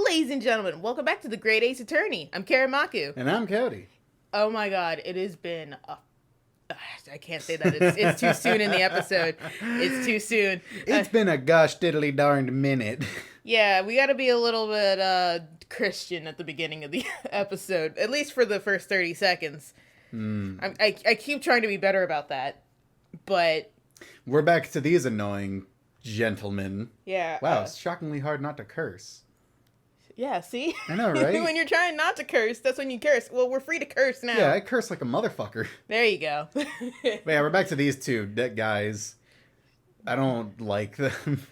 ladies and gentlemen. Welcome back to the Great Ace Attorney. I'm Karen Maku. And I'm Cody. Oh my god, it has been I can't say that. It's too soon in the episode. It's too soon. It's been a gosh diddly darned minute. Yeah, we gotta be a little bit Christian at the beginning of the episode. At least for the first 30 seconds. I keep trying to be better about that. But we're back to these annoying gentlemen. Yeah. Wow, it's shockingly hard not to curse. Yeah, see? I know, right? When you're trying not to curse, that's when you curse. Well, we're free to curse now. Yeah, I curse like a motherfucker. There you go. But yeah, we're back to these two guys. I don't like them.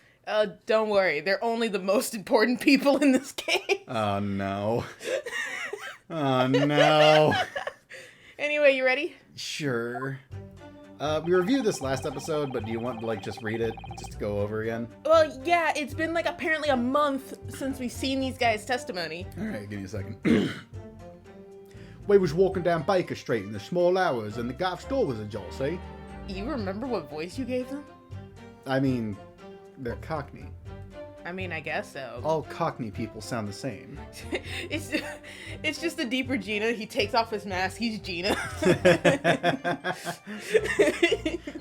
Don't worry. They're only the most important people in this case. Oh, no. Oh, no. Anyway, you ready? Sure. We reviewed this last episode, but do you want to, just read it? Just to go over again? Well, yeah, it's been, apparently a month since we've seen these guys' testimony. Alright, give me a second. We was walking down Baker Street in the small hours, and the Goff's door was ajar, see? You remember what voice you gave them? I mean, they're Cockney. I mean, I guess so. All Cockney people sound the same. It's just a deeper Gina. He takes off his mask. He's Gina.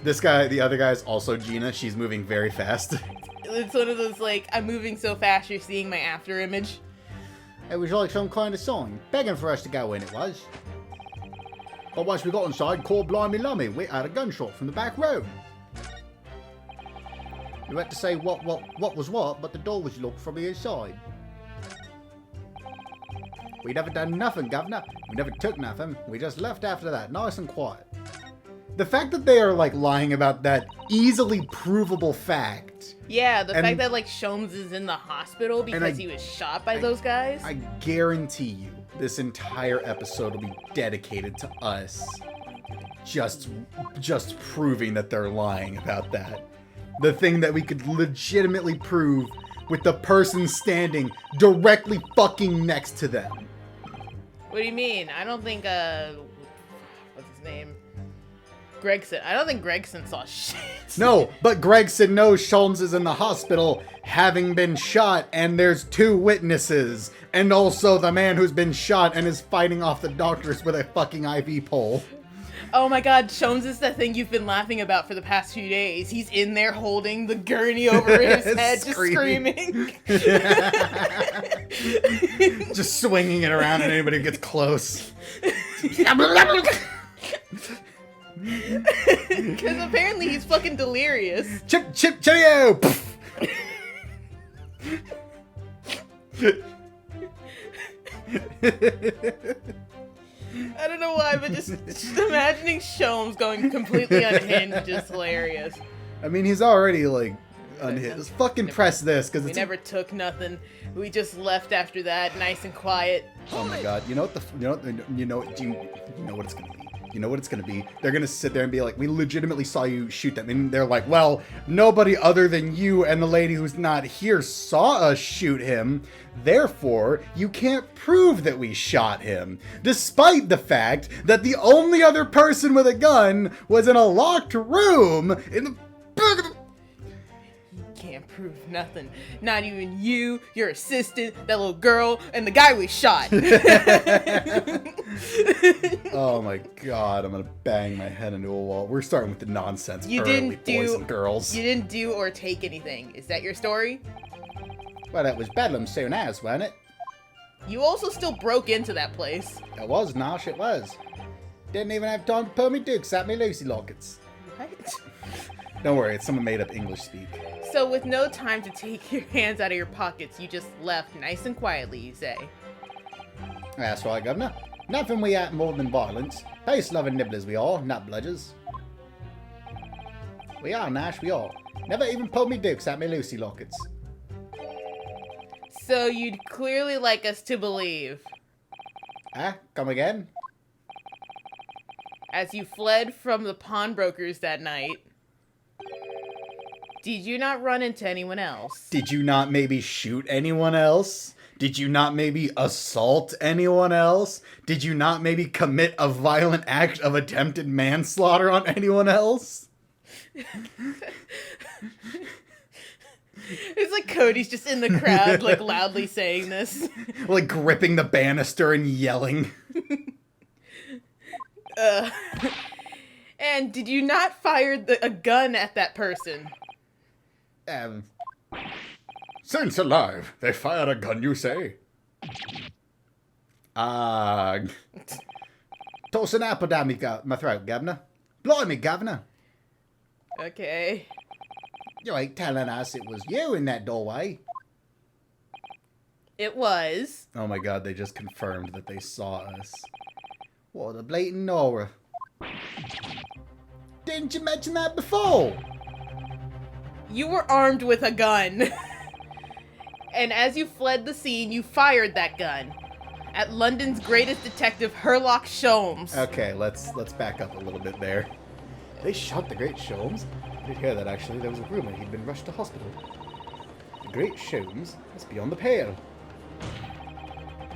This guy, the other guy is also Gina. She's moving very fast. It's one of those, I'm moving so fast you're seeing my after image. It was like some kind of sign, begging for us to go in, it was. But once we got inside, call blimey lummy, we had a gunshot from the back road. You had to say what was what, but the door was locked from the inside. We never done nothing, Governor. We never took nothing. We just left after that, nice and quiet. The fact that they are, lying about that easily provable fact. Yeah, the fact that, Sholmes is in the hospital because he was shot by those guys. I guarantee you, this entire episode will be dedicated to us just proving that they're lying about that. The thing that we could legitimately prove with the person standing directly fucking next to them. What do you mean? I don't think, what's his name? Gregson. I don't think Gregson saw shit. No, but Gregson knows Sholmes is in the hospital having been shot, and there's 2 witnesses. And also the man who's been shot and is fighting off the doctors with a fucking IV pole. Oh my god, Sholmes is the thing you've been laughing about for the past few days. He's in there holding the gurney over his head, just screaming. Just swinging it around at anybody who gets close. Because apparently he's fucking delirious. Chip, cheerio! I don't know why, but just imagining Sholmes going completely unhinged is hilarious. I mean, he's already, unhinged. Let's fucking press this, because we never took nothing. We just left after that, nice and quiet. Oh my god, you know what it's gonna be? You know what it's gonna be? They're gonna sit there and be like, we legitimately saw you shoot them. And they're like, well, nobody other than you and the lady who's not here saw us shoot him. Therefore, you can't prove that we shot him. Despite the fact that the only other person with a gun was in a locked room in the back of the... Can't prove nothing. Not even you, your assistant, that little girl, and the guy we shot. Oh my god, I'm gonna bang my head into a wall. We're starting with the nonsense early, boys and girls. You didn't do or take anything. Is that your story? Well, that was Bedlam soon as, wasn't it? You also still broke into that place. It was, Nosh, it was. Didn't even have time to pull me dukes at me Lucy lockets. What? Don't worry, it's some made up English speak. So with no time to take your hands out of your pockets, you just left nice and quietly, you say? That's right, Governor. Nothing we at more than violence. Peace-loving nibblers we are, not bludgers. We are, Nash, we are. Never even pulled me dukes at me Lucy lockets. So you'd clearly like us to believe. Come again? As you fled from the pawnbrokers that night, did you not run into anyone else? Did you not maybe shoot anyone else? Did you not maybe assault anyone else? Did you not maybe commit a violent act of attempted manslaughter on anyone else? It's like Cody's just in the crowd, like, loudly saying this. Like, gripping the banister and yelling. And did you not fire a gun at that person? Saints alive, they fired a gun, you say? Toss an apple down my throat, governor. Blimey, governor. Okay. You ain't telling us it was you in that doorway. It was. Oh my god, they just confirmed that they saw us. What a blatant Nora. Didn't you mention that before? You were armed with a gun. And as you fled the scene, you fired that gun at London's greatest detective, Herlock Sholmes. Okay, let's back up a little bit there. They shot the great Sholmes? I did hear that, actually. There was a rumor he'd been rushed to hospital. The great Sholmes must be on the pale.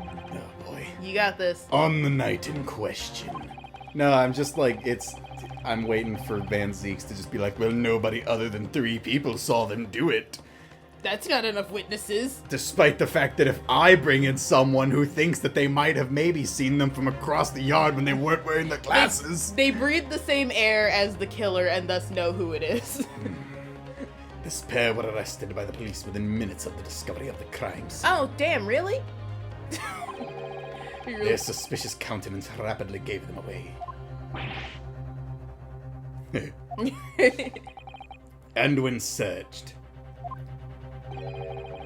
Oh, boy. You got this. On the night in question. No, I'm just like, I'm waiting for Van Zeeks to just be like, well, nobody other than 3 people saw them do it. That's not enough witnesses. Despite the fact that if I bring in someone who thinks that they might have maybe seen them from across the yard when they weren't wearing their glasses. They breathe the same air as the killer and thus know who it is. This pair were arrested by the police within minutes of the discovery of the crime scene. Oh, damn, really? Their suspicious countenance rapidly gave them away. And when searched,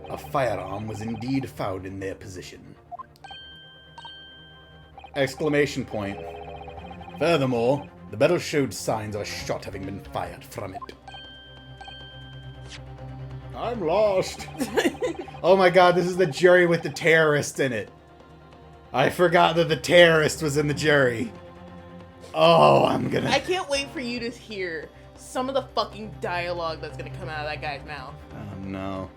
a firearm was indeed found in their possession. Exclamation point. Furthermore, the metal showed signs of a shot having been fired from it. I'm lost. Oh my god, this is the jury with the terrorist in it. I forgot that the terrorist was in the jury. Oh, I can't wait for you to hear some of the fucking dialogue that's gonna come out of that guy's mouth. Oh no.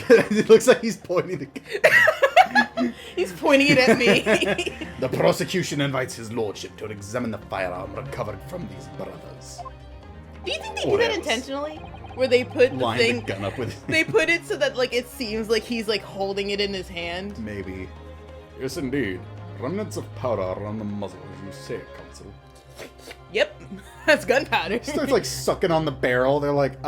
It looks like he's pointing the... He's pointing it at me. The prosecution invites his lordship to examine the firearm recovered from these brothers. Do you think they do that intentionally? Where they put the thing... the gun up with... They put it so that, like, it seems like he's, like, holding it in his hand? Maybe. Yes, indeed. Remnants of powder around the muzzle, as you say, Consul. Yep. That's gunpowder. He starts, like, sucking on the barrel. They're like,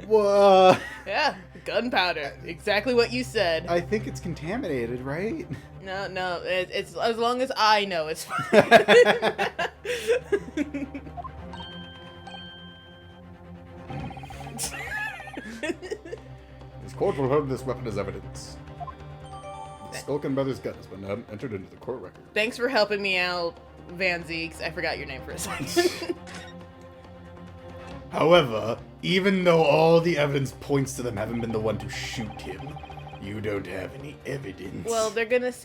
what? Yeah, gunpowder. Exactly what you said. I think it's contaminated, right? No, it's as long as I know it's fine. This court will hold this weapon as evidence. The Skulkin Brothers' gun has been entered into the court record. Thanks for helping me out, Van Zeeks. I forgot your name for a second. However, even though all the evidence points to them having been the one to shoot him, you don't have any evidence. Well,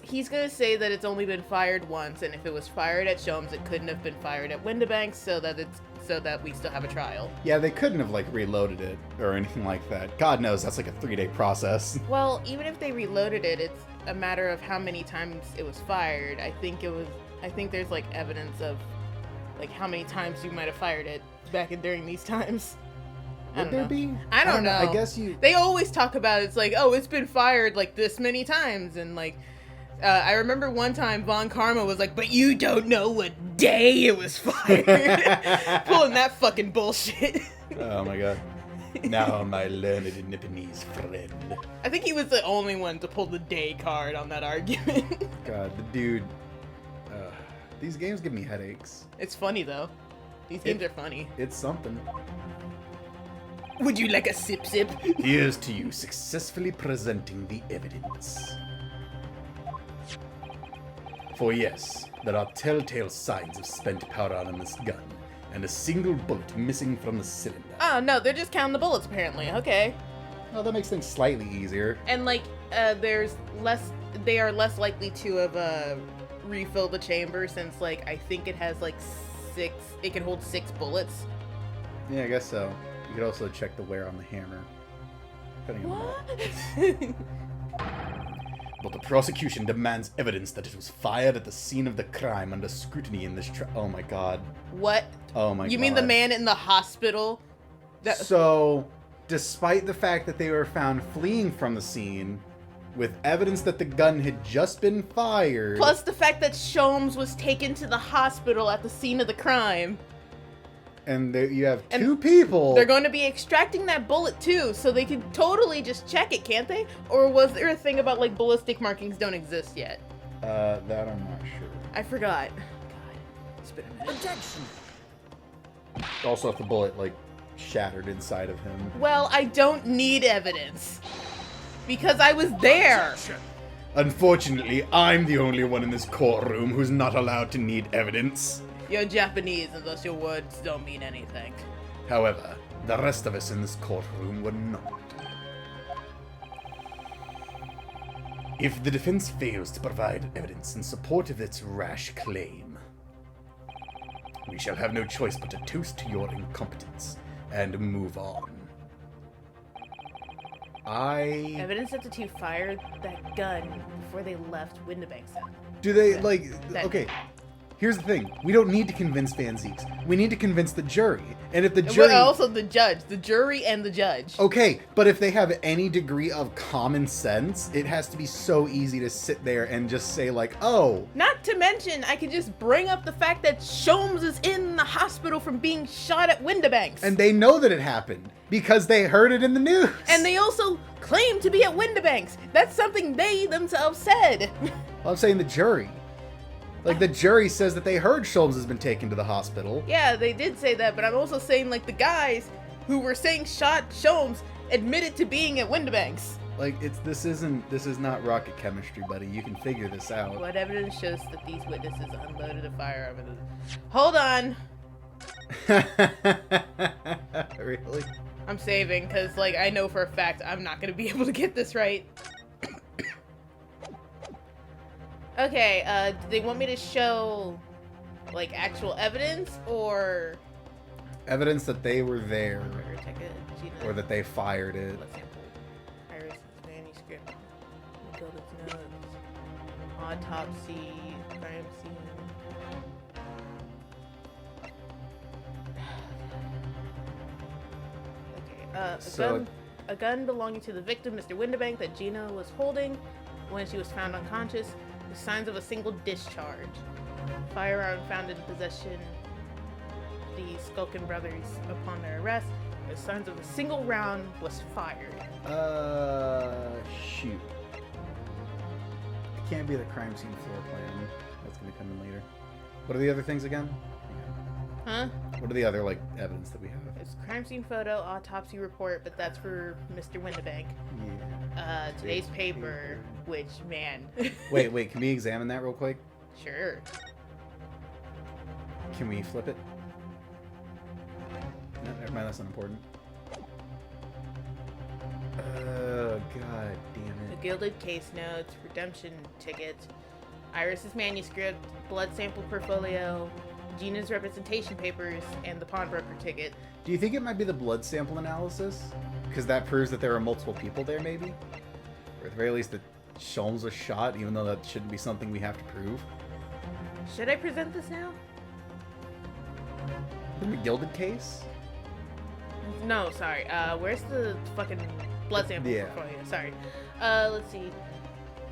he's gonna say that it's only been fired once, and if it was fired at Sholmes, it couldn't have been fired at Windibank, so that we still have a trial. Yeah, they couldn't have, like, reloaded it or anything like that. God knows that's like a 3-day process. Well, even if they reloaded it, it's a matter of how many times it was fired. I think there's, like, evidence of, like, how many times you might have fired it during these times. Would there be? I don't know. I guess They always talk about it's like, oh, it's been fired like this many times, and like, I remember one time Von Karma was like, but you don't know what day it was fired. Pulling that fucking bullshit. Oh my god. Now, my learned Nipponese friend. I think he was the only one to pull the day card on that argument. God, the dude. These games give me headaches. It's funny though. These games are funny. It's something. Would you like a sip? Here's to you successfully presenting the evidence. For yes, there are telltale signs of spent powder on this gun, and a single bullet missing from the cylinder. Oh no, they're just counting the bullets apparently. Okay. Oh, that makes things slightly easier. And like, they are less likely to have refilled the chamber since like I think it has like 6. It can hold 6 bullets. Yeah, I guess so. You could also check the wear on the hammer. What? But the prosecution demands evidence that it was fired at the scene of the crime under scrutiny in this trial. Oh my god. What? Oh my god. You mean the man in the hospital? So, despite the fact that they were found fleeing from the scene, with evidence that the gun had just been fired. Plus the fact that Sholmes was taken to the hospital at the scene of the crime. And there you have two people. They're going to be extracting that bullet too, so they could totally just check it, can't they? Or was there a thing about like ballistic markings don't exist yet? That I'm not sure. I forgot. God, it's been a minute. Objection. Also, if the bullet like shattered inside of him. Well, I don't need evidence because I was there. Unfortunately, I'm the only one in this courtroom who's not allowed to need evidence. You're Japanese, and thus your words don't mean anything. However, the rest of us in this courtroom were not. If the defense fails to provide evidence in support of its rash claim, we shall have no choice but to toast to your incompetence and move on. Evidence that the two fired that gun before they left Windibank's house. Do they, okay, here's the thing. We don't need to convince Van Zieks. We need to convince the jury. And if the jury... Well, also the judge. The jury and the judge. Okay, but if they have any degree of common sense, it has to be so easy to sit there and just say, like, oh... Not to mention, I could just bring up the fact that Sholmes is in the hospital from being shot at Windibanks. And they know that it happened, because they heard it in the news. And they also claim to be at Windibanks. That's something they themselves said. Well, I'm saying the jury. Like, the jury says that they heard Sholmes has been taken to the hospital. Yeah, they did say that, but I'm also saying, like, the guys who were saying shot Sholmes admitted to being at Windibanks. Like, this is not rocket chemistry, buddy. You can figure this out. What evidence shows that these witnesses unloaded a firearm? Hold on. Really? I'm saving, because, like, I know for a fact I'm not going to be able to get this right. Okay, do they want me to show, like, actual evidence, or... Evidence that they were there. Gina, or that they fired it. blood sample, Iris' manuscript, build its notes, autopsy, crime scene. Okay, a gun belonging to the victim, Mr. Windibank, that Gina was holding when she was found unconscious. The signs of a single discharge. Firearm found in possession the Skulkin brothers upon their arrest. The signs of a single round was fired. Shoot. It can't be the crime scene floor plan. That's gonna come in later. What are the other things again? Huh? What are the other, like, evidence that we have? It's crime scene photo, autopsy report, but that's for Mr. Windibank. Yeah. Today's paper, which, man. Wait, can we examine that real quick? Sure. Can we flip it? No, never mind, that's not important. Oh, god damn The it. gilded case notes, redemption ticket, Iris's manuscript, blood sample portfolio, Gina's representation papers, and the pawnbroker ticket. Do you think it might be the blood sample analysis? Because that proves that there are multiple people there, maybe? Or at the very least that Sholmes was shot, even though that shouldn't be something we have to prove. Should I present this now? The gilded case? No, sorry. Where's the fucking blood sample portfolio? Sorry. Let's see.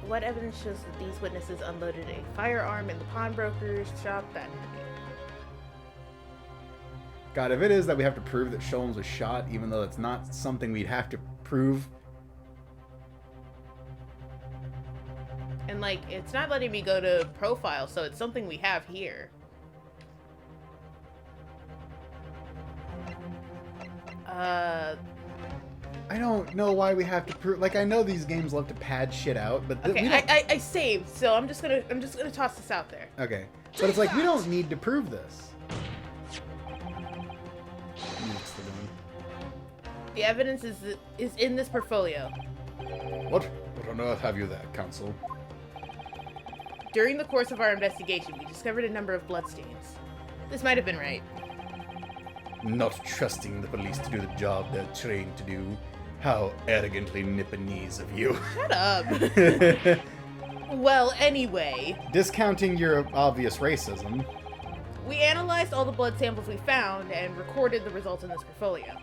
What evidence shows that these witnesses unloaded a firearm in the pawnbroker's shop that night? God, if it is that we have to prove that Sholmes was shot, even though it's not something we'd have to prove. And, like, it's not letting me go to profile, so it's something we have here. I don't know why we have to prove. Like, I know these games love to pad shit out, but okay, I saved, so I'm just gonna toss this out there. Okay, but it's like we don't need to prove this. The evidence is in this portfolio. What on earth have you there, counsel? During the course of our investigation, we discovered a number of bloodstains. This might have been right. Not trusting the police to do the job they're trained to do. How arrogantly Nipponese of you. Shut up. Well, anyway. Discounting your obvious racism. We analyzed all the blood samples we found and recorded the results in this portfolio.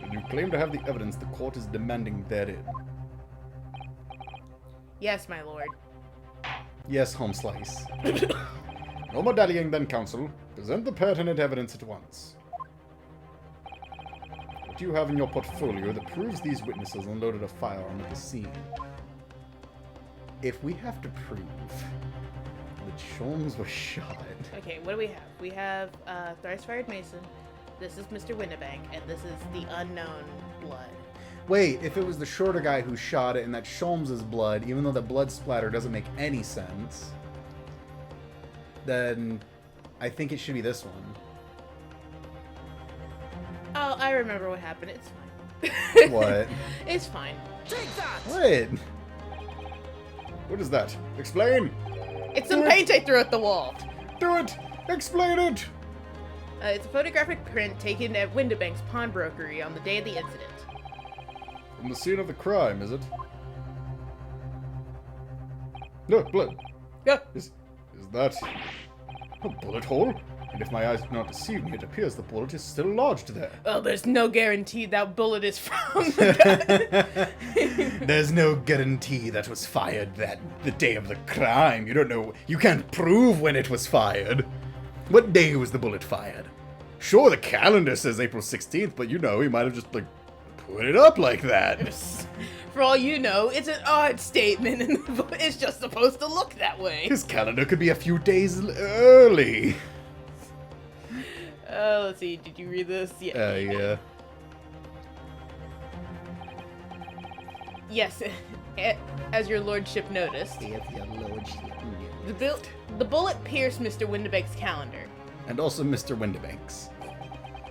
Did you claim to have the evidence the court is demanding therein? Yes, my lord. Yes, home slice. No more dallying then, counsel. Present the pertinent evidence at once. What do you have in your portfolio that proves these witnesses unloaded a firearm at the scene? If we have to prove that Sholmes was shot... Okay, what do we have? We have thrice-fired Mason. This is Mr. Windibank, and this is the unknown blood. Wait, if it was the shorter guy who shot it and that's Sholmes' blood, even though the blood splatter doesn't make any sense, then I think it should be this one. Oh, I remember what happened. It's fine. What? It's fine. Take that! What? What is that? Explain! It's some paint I threw at the wall. Do it! Explain it! It's a photographic print taken at Windibank's pawnbrokery on the day of the incident. From the scene of the crime, is it? No, blood. Yeah. Is that a bullet hole? And if my eyes do not deceive me, it appears the bullet is still lodged there. Well, there's no guarantee that bullet is from the gun. There's no guarantee that was fired the day of the crime. You don't know. You can't prove when it was fired. What day was the bullet fired? Sure, the calendar says April 16th, but you know, he might have just, like, put it up like that. For all you know, it's an odd statement, and it's just supposed to look that way. His calendar could be a few days early. Let's see. Did you read this? Yeah. Yeah. Yes. As your lordship noticed, the bullet pierced Mr. Windibank's calendar. And also Mr. Windibank's.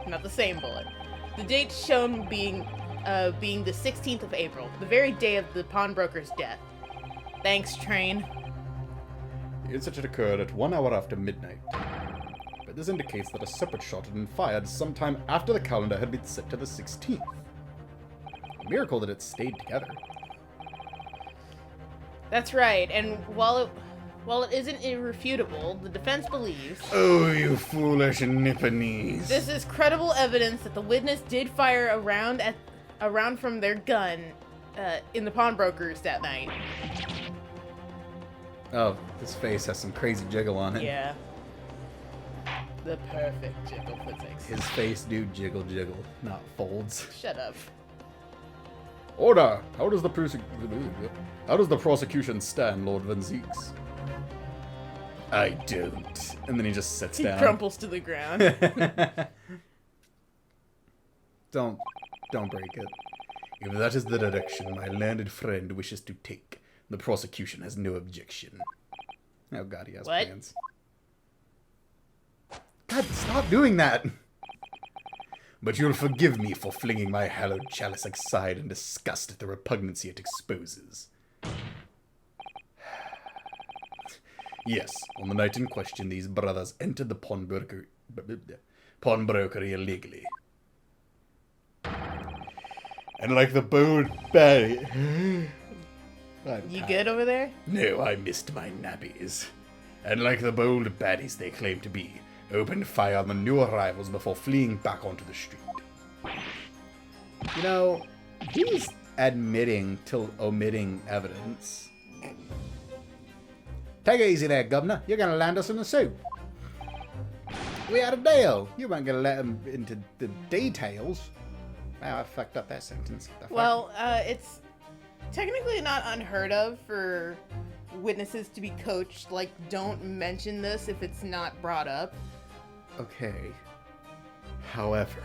Not the same bullet. The date shown being the 16th of April, the very day of the pawnbroker's death. Thanks, train. The incident occurred at 1 hour after midnight. But this indicates that a separate shot had been fired sometime after the calendar had been set to the 16th. A miracle that it stayed together. That's right, and while it isn't irrefutable, the defense believes... Oh, you foolish Nipponese. This is credible evidence that the witness did fire a round from their gun in the pawnbrokers that night. Oh, his face has some crazy jiggle on it. Yeah. The perfect jiggle physics. His face do jiggle, not folds. Shut up. Order! How does the prosecution stand, Lord Van Zeeks? I don't. And then he just sits down. He crumples to the ground. Don't break it. If that is the direction my learned friend wishes to take, the prosecution has no objection. Oh god, he has plans. God, stop doing that! But you'll forgive me for flinging my hallowed chalice aside in disgust at the repugnancy it exposes. Yes, on the night in question, these brothers entered the pawnbrokery illegally. And like the bold baddie... You good over there? No, I missed my nappies. And like the bold baddies they claim to be, opened fire on the new arrivals before fleeing back onto the street. You know, he's admitting to omitting evidence. Take it easy there, Governor. You're gonna land us in the soup. We had a deal. You weren't gonna let him into the details. Wow, I fucked up that sentence. Well, it's technically not unheard of for witnesses to be coached. Like, don't mention this if it's not brought up. Okay. However,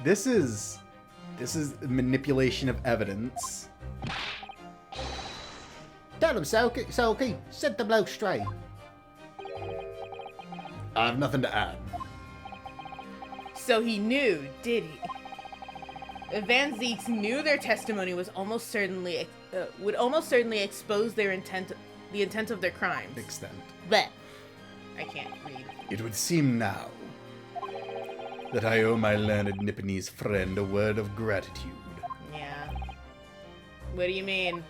this is manipulation of evidence. Tell him, Selkie. Set the bloke straight. I have nothing to add. So he knew, did he? Van Zeeks knew their testimony was would almost certainly expose the intent of their crimes. Extent. But I can't read. It would seem now that I owe my learned Nipponese friend a word of gratitude. Yeah. What do you mean?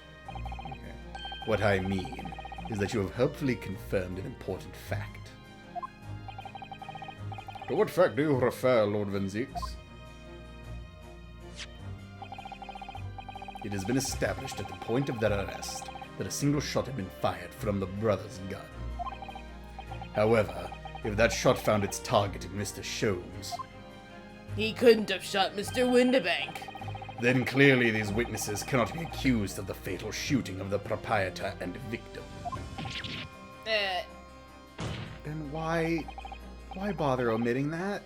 What I mean is that you have helpfully confirmed an important fact. To what fact do you refer, Lord Van Zeeks? It has been established at the point of their arrest that a single shot had been fired from the brother's gun. However, if that shot found its target in Mr. Sholmes, He couldn't have shot Mr. Windibank. then clearly these witnesses cannot be accused of the fatal shooting of the proprietor and victim. Then why bother omitting that?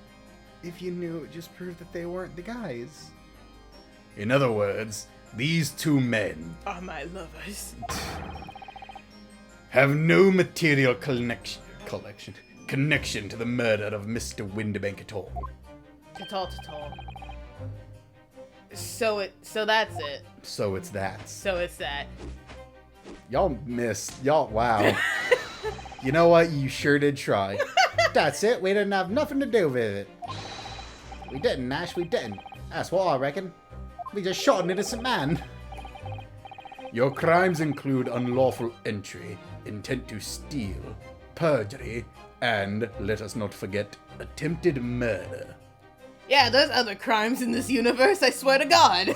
If you knew, it just proved that they weren't the guys. In other words, these two men Are my lovers. have no material connection to the murder of Mr. Windibank at all. Tatol. So that's it. So it's that. So it's that. Y'all wow. You know what? You sure did try. That's it. We didn't have nothing to do with it. We didn't, Nash. We didn't. That's what I reckon. We just shot an innocent man. Your crimes include unlawful entry, intent to steal, perjury, and, let us not forget, attempted murder. Yeah, there's other crimes in this universe, I swear to God.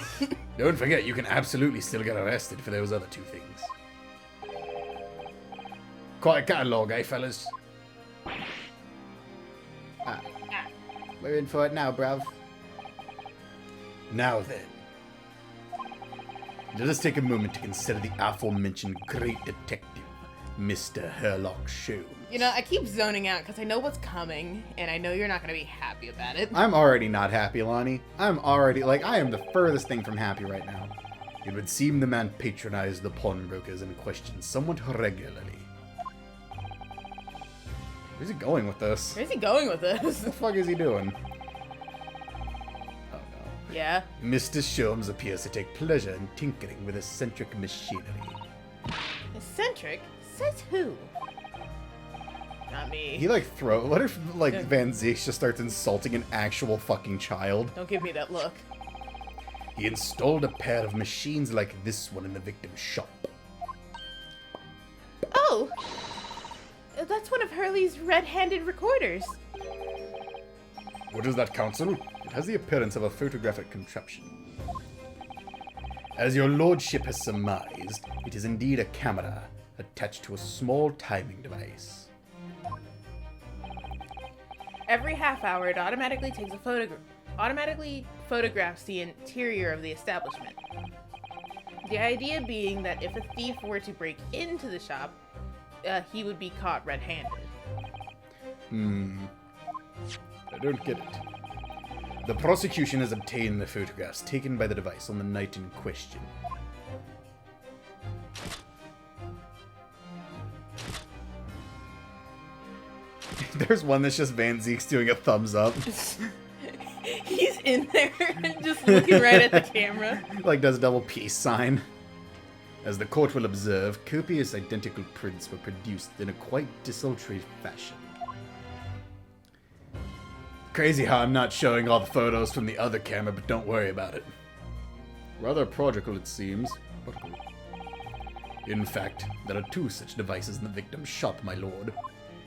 Don't forget, you can absolutely still get arrested for those other two things. Quite a catalogue, eh, fellas? We're in for it now, bruv. Now then, let us take a moment to consider the aforementioned great detective, Mr. Herlock Sholmes. You know, I keep zoning out because I know what's coming, and I know you're not going to be happy about it. I'm already not happy, Lonnie. I am the furthest thing from happy right now. It would seem the man patronized the pawnbrokers in question somewhat regularly. Where's he going with this? Where's he going with this? What the fuck is he doing? Oh no. Yeah. Mr. Sholmes appears to take pleasure in tinkering with eccentric machinery. Eccentric? Says who? Not me. He what if Van Zeek just starts insulting an actual fucking child? Don't give me that look. He installed a pair of machines like this one in the victim's shop. Oh! That's one of Hurley's red-handed recorders. What is that, Counsel? It has the appearance of a photographic contraption. As your lordship has surmised, it is indeed a camera attached to a small timing device. Every half hour, it automatically photographs the interior of the establishment. The idea being that if a thief were to break into the shop, he would be caught red-handed. I don't get it. The prosecution has obtained the photographs taken by the device on the night in question. There's one that's just Van Zeek's doing a thumbs up. He's in there just looking right at the camera. Does a double peace sign. As the court will observe, copious identical prints were produced in a quite desultory fashion. Crazy how I'm not showing all the photos from the other camera, but don't worry about it. Rather prodigal, it seems. In fact, there are two such devices in the victim's shop, my lord.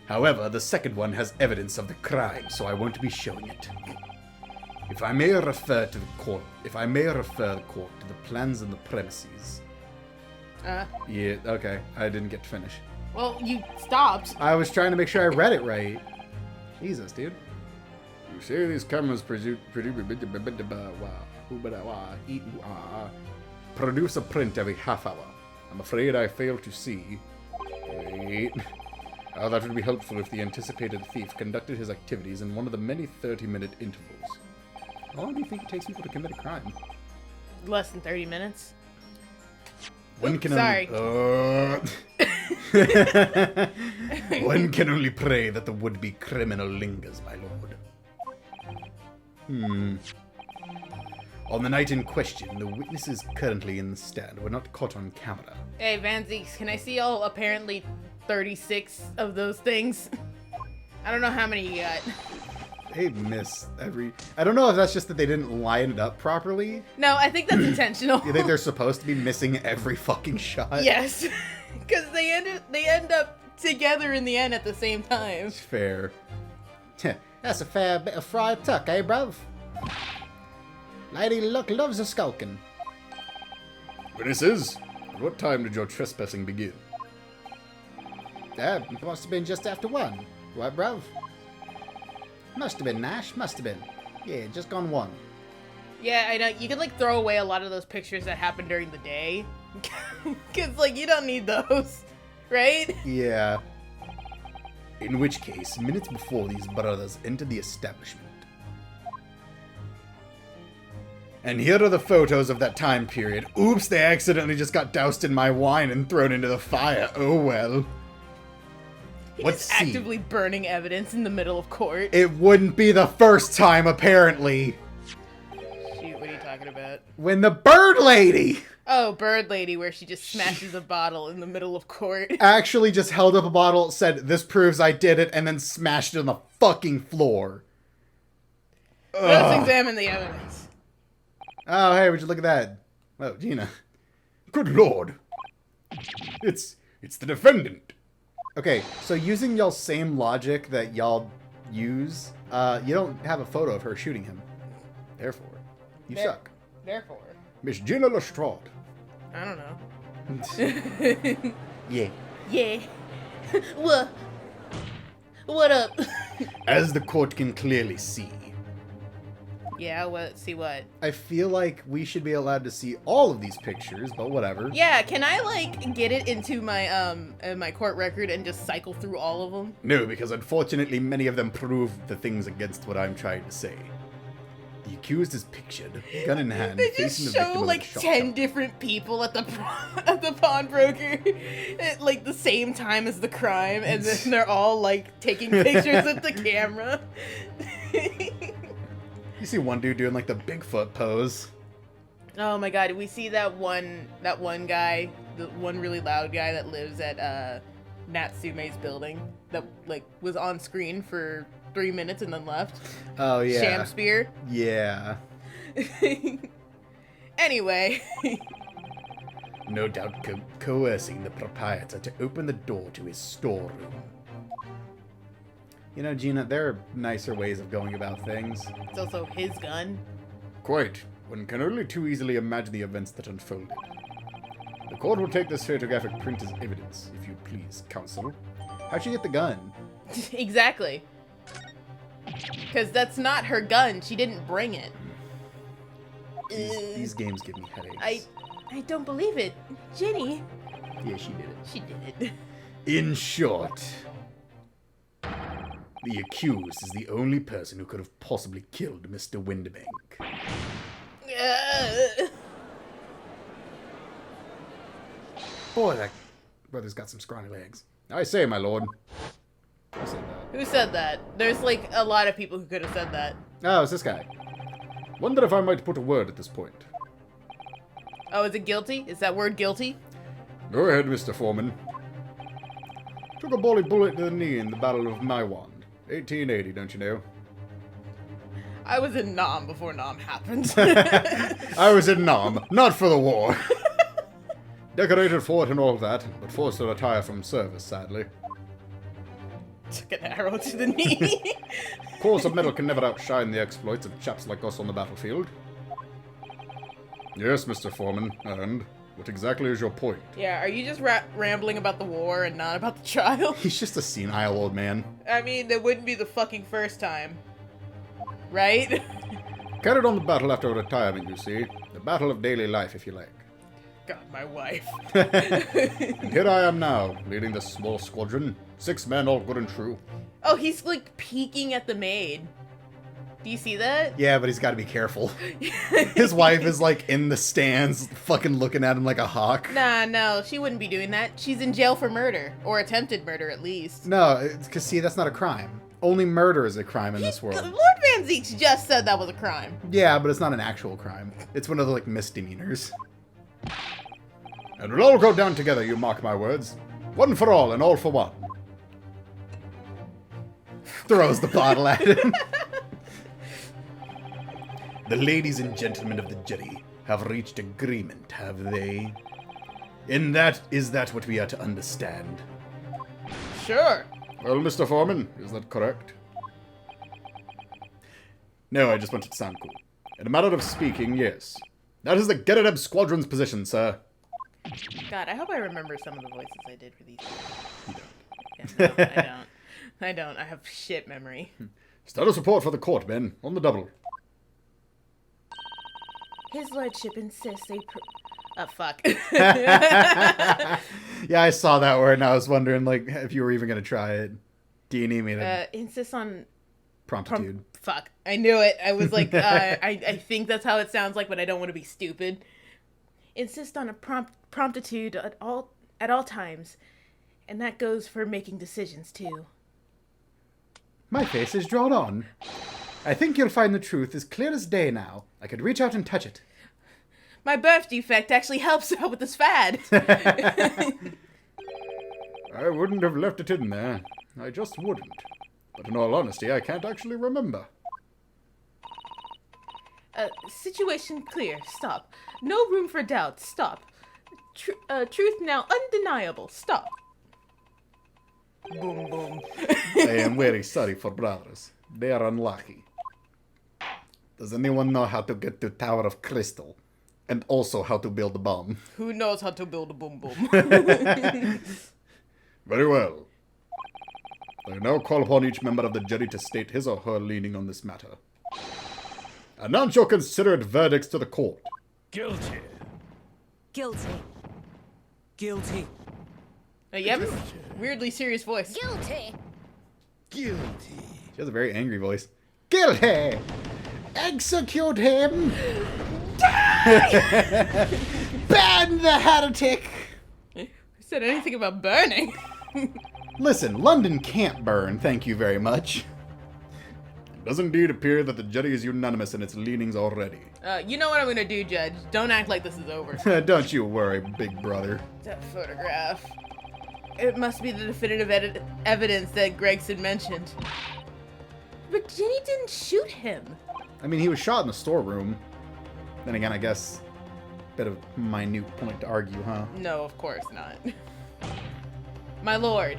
However, the second one has evidence of the crime, so I won't be showing it. If I may refer the court to the plans and the premises. Yeah, okay. I didn't get to finish. Well, you stopped. I was trying to make sure I read it right. Jesus, dude. You say these cameras produce a print every half hour. I'm afraid I fail to see. Wait. That would be helpful if the anticipated thief conducted his activities in one of the many 30-minute intervals. How long do you think it takes people to commit a crime? Less than 30 minutes. One can sorry. One can only pray that the would-be criminal lingers, my lord. On the night in question, the witnesses currently in the stand were not caught on camera. Hey, Van Zeeks, can I see all apparently 36 of those things? I don't know how many you got. They miss every... I don't know if that's just that they didn't line it up properly. No, I think that's intentional. You think they're supposed to be missing every fucking shot? Yes. Because they end up together in the end at the same time. It's fair. That's a fair bit of fried tuck, eh, bruv? Lady Luck loves a skulking. Witnesses, at what time did your trespassing begin? It must have been just after 1. What, bruv? Must have been, Nash. Must have been. Yeah, just gone 1. Yeah, I know. You could, like, throw away a lot of those pictures that happened during the day. Because, like, you don't need those. Right? Yeah. In which case, minutes before these brothers entered the establishment. And here are the photos of that time period. Oops, they accidentally just got doused in my wine and thrown into the fire. Oh well. He's actively burning evidence in the middle of court. It wouldn't be the first time, apparently. Shoot, what are you talking about? When the bird lady... Oh, bird lady, where she just smashes a bottle in the middle of court. Actually just held up a bottle, said, "This proves I did it," and then smashed it on the fucking floor. Let's examine the evidence. Oh, hey, would you look at that? Oh, Gina. Good lord. It's the defendant. Okay, so using y'all's same logic that y'all use, you don't have a photo of her shooting him. Therefore, you suck. Therefore. Miss Gina Lestrade. I don't know. Yeah. Yeah. What up? As the court can clearly see. Yeah, what? See what? I feel like we should be allowed to see all of these pictures, but whatever. Yeah, can I, like, get it into my, my court record and just cycle through all of them? No, because unfortunately many of them prove the things against what I'm trying to say. The accused is pictured, gun in hand, They facing just the victim show, of like, a shot 10 company. different people at the pawnbroker at, like, the same time as the crime, and then they're all, like, taking pictures with the camera. You see one dude doing like the Bigfoot pose. Oh my god, we see that one guy, the one really loud guy that lives at Natsume's building that, like, was on screen for 3 minutes and then left. Oh yeah. Sham Spear. Yeah. Anyway. No doubt coercing the proprietor to open the door to his storeroom. You know, Gina, there are nicer ways of going about things. It's also his gun. Quite. One can only too easily imagine the events that unfolded. The court will take this photographic print as evidence, if you please, counsel. How'd she get the gun? Exactly. Because that's not her gun. She didn't bring it. These games give me headaches. I don't believe it. Jenny. Yeah, she did it. She did it. In short, the accused is the only person who could have possibly killed Mr. Windibank. Boy, that brother's got some scrawny legs. I say, my lord. Who said that? Who said that? There's, like, a lot of people who could have said that. Oh, it's this guy. Wonder if I might put a word at this point. Oh, is it guilty? Is that word guilty? Go ahead, Mr. Foreman. Took a bullet to the knee in the Battle of Maiwand. 1880, don't you know? I was in Nam before Nam happened. I was in Nam, not for the war. Decorated for it and all that, but forced to retire from service, sadly. Took an arrow to the knee. Cores of metal can never outshine the exploits of chaps like us on the battlefield. Yes, Mr. Foreman, and what exactly is your point? Yeah, are you just rambling about the war and not about the trial? He's just a senile old man. I mean, that wouldn't be the fucking first time. Right? Carried on the battle after retirement, you see. The battle of daily life, if you like. God, my wife. And here I am now, leading this small squadron. 6 men, all good and true. Oh, he's, like, peeking at the maid. Do you see that? Yeah, but he's got to be careful. His wife is, like, in the stands, fucking looking at him like a hawk. Nah, no, she wouldn't be doing that. She's in jail for murder. Or attempted murder, at least. No, because, see, that's not a crime. Only murder is a crime in this world. Lord Van Zeeks just said that was a crime. Yeah, but it's not an actual crime. It's one of the, like, misdemeanors. And we'll all go down together, you mark my words. One for all and all for one. Throws the bottle at him. The ladies and gentlemen of the jury have reached agreement, have they? In that, is that what we are to understand? Sure. Well, Mr. Foreman, is that correct? No, I just wanted to sound cool. In a matter of speaking, yes. That is the Get-It-Up Squadron's position, sir. God, I hope I remember some of the voices I did for these. You don't. Yeah, no, I don't. I don't. I have shit memory. Status report for the court, Ben. On the double. His lordship insists they... Oh, fuck. Yeah, I saw that word and I was wondering, like, if you were even going to try it. Do you need me to... Insists on... promptitude. Fuck. I knew it. I was like, I think that's how it sounds like, but I don't want to be stupid. Insist on a promptitude at all times. And that goes for making decisions, too. My face is drawn on. I think you'll find the truth as clear as day now. I could reach out and touch it. My birth defect actually helps out with this fad. I wouldn't have left it in there. I just wouldn't. But in all honesty, I can't actually remember. Situation clear. Stop. No room for doubt. Stop. Truth now undeniable. Stop. Boom, boom. I am very sorry for brothers. They are unlucky. Does anyone know how to get to Tower of Crystal? And also how to build a bomb? Who knows how to build a boom boom? Very well. I now call upon each member of the jury to state his or her leaning on this matter. Announce your considered verdicts to the court. Guilty. Guilty. Guilty. You have a weirdly serious voice. Guilty. Guilty. She has a very angry voice. Guilty! Execute him! Ban the heretic! Who said anything about burning? Listen, London can't burn, thank you very much. It does indeed appear that the jury is unanimous in its leanings already. You know what I'm gonna do, Judge. Don't act like this is over. Don't you worry, big brother. That photograph. It must be the definitive evidence that Gregson mentioned. But Jenny didn't shoot him. I mean, he was shot in the storeroom. Then again, I guess, bit of minute point to argue, huh? No, of course not. My lord.